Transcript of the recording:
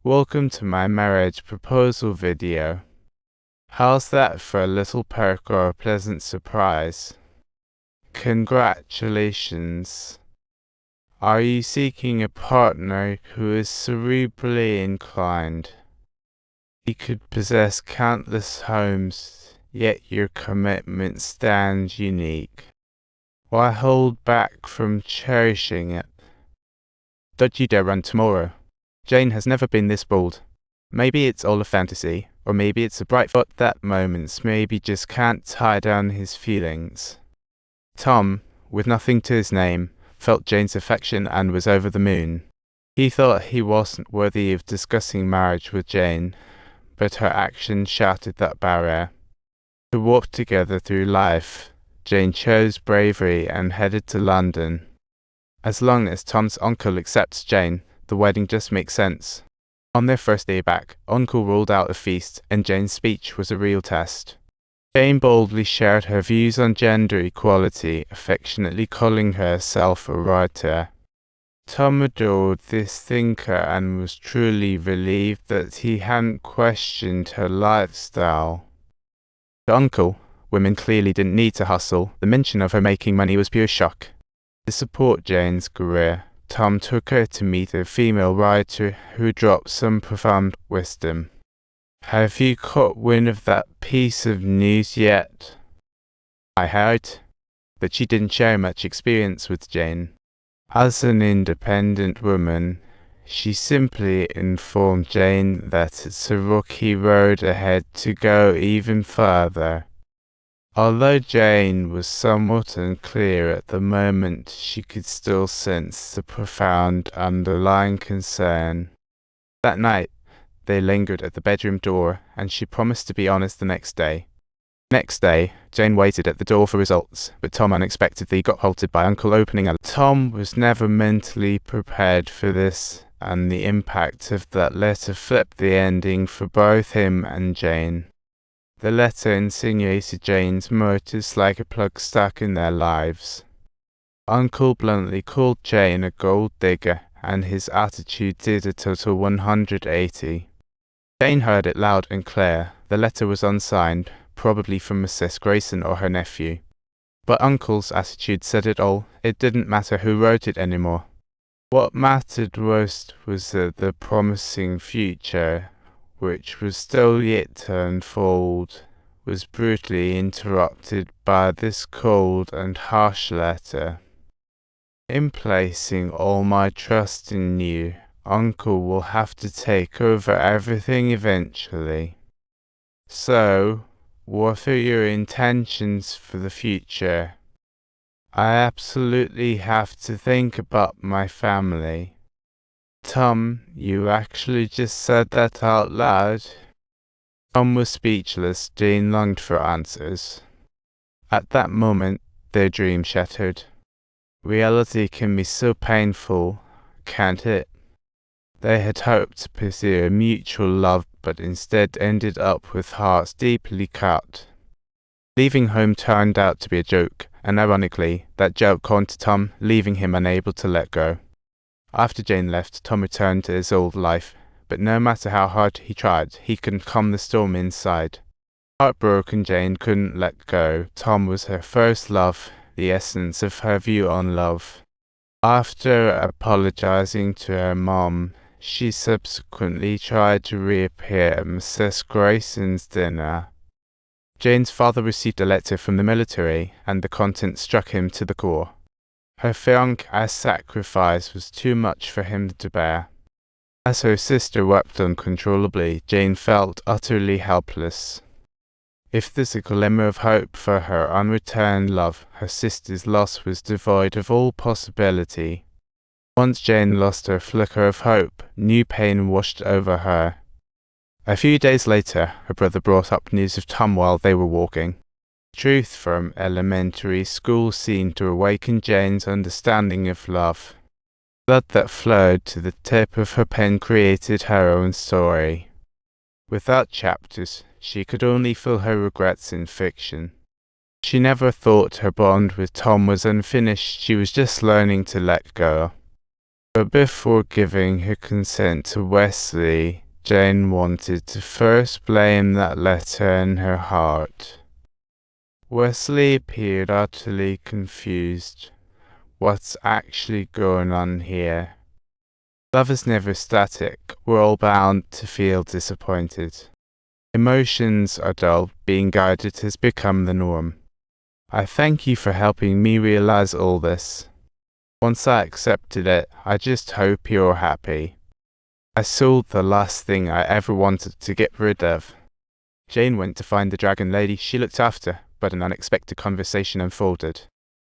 Welcome to my marriage proposal video. How's that for a little perk or a pleasant surprise? Congratulations. Are you seeking a partner who is cerebrally inclined? He could possess countless homes, yet your commitment stands unique. Why hold back from cherishing it? Don't you dare run tomorrow. Jane has never been this bold. Maybe it's all a fantasy, or maybe it's a bright thought that moments maybe just can't tie down his feelings. Tom, with nothing to his name, felt Jane's affection and was over the moon. He thought he wasn't worthy of discussing marriage with Jane, but her actions shattered that barrier. To walk together through life, Jane chose bravery and headed to London. As long as Tom's uncle accepts Jane, the wedding just makes sense. On their first day back, Uncle rolled out a feast, and Jane's speech was a real test. Jane boldly shared her views on gender equality, affectionately calling herself a writer. Tom adored this thinker and was truly relieved that he hadn't questioned her lifestyle. To Uncle, women clearly didn't need to hustle. The mention of her making money was pure shock. To support Jane's career, Tom took her to meet a female writer who dropped some profound wisdom. Have you caught wind of that piece of news yet? I heard, but she didn't share much experience with Jane. As an independent woman, she simply informed Jane that it's a rocky road ahead to go even further. Although Jane was somewhat unclear at the moment, she could still sense the profound underlying concern. That night, they lingered at the bedroom door, and she promised to be honest the next day. Next day, Jane waited at the door for results, but Tom unexpectedly got halted by Uncle opening a... Tom was never mentally prepared for this, and the impact of that letter flipped the ending for both him and Jane. The letter insinuated Jane's motives like a plug stuck in their lives. Uncle bluntly called Jane a gold digger, and his attitude did a total 180. Jane heard it loud and clear. The letter was unsigned, probably from Mrs. Grayson or her nephew. But Uncle's attitude said it all. It didn't matter who wrote it anymore. What mattered most was that the promising future, which was still yet to unfold, was brutally interrupted by this cold and harsh letter. In placing all my trust in you, Uncle will have to take over everything eventually. So, what are your intentions for the future? I absolutely have to think about my family. Tom, you actually just said that out loud? Tom was speechless. Jane longed for answers. At that moment, their dream shattered. Reality can be so painful, can't it? They had hoped to pursue a mutual love, but instead ended up with hearts deeply cut. Leaving home turned out to be a joke, and ironically, that joke haunted Tom, leaving him unable to let go. After Jane left, Tom returned to his old life, but no matter how hard he tried, he couldn't calm the storm inside. Heartbroken, Jane couldn't let go. Tom was her first love, the essence of her view on love. After apologizing to her mom, she subsequently tried to reappear at Mrs. Grayson's dinner. Jane's father received a letter from the military, and the content struck him to the core. Her fiancé's sacrifice was too much for him to bear. As her sister wept uncontrollably, Jane felt utterly helpless. If there's a glimmer of hope for her unreturned love, her sister's loss was devoid of all possibility. Once Jane lost her flicker of hope, new pain washed over her. A few days later, her brother brought up news of Tom while they were walking. Truth from elementary school seemed to awaken Jane's understanding of love. Blood that flowed to the tip of her pen created her own story. Without chapters, she could only feel her regrets in fiction. She never thought her bond with Tom was unfinished. She was just learning to let go. But before giving her consent to Wesley, Jane wanted to first blame that letter in her heart. Wesley appeared utterly confused. What's actually going on here? Love is never static. We're all bound to feel disappointed. Emotions are dull. Being guided has become the norm. I thank you for helping me realize all this. Once I accepted it, I just hope you're happy. I sold the last thing I ever wanted to get rid of. Jane went to find the dragon lady she looked after, but an unexpected conversation unfolded.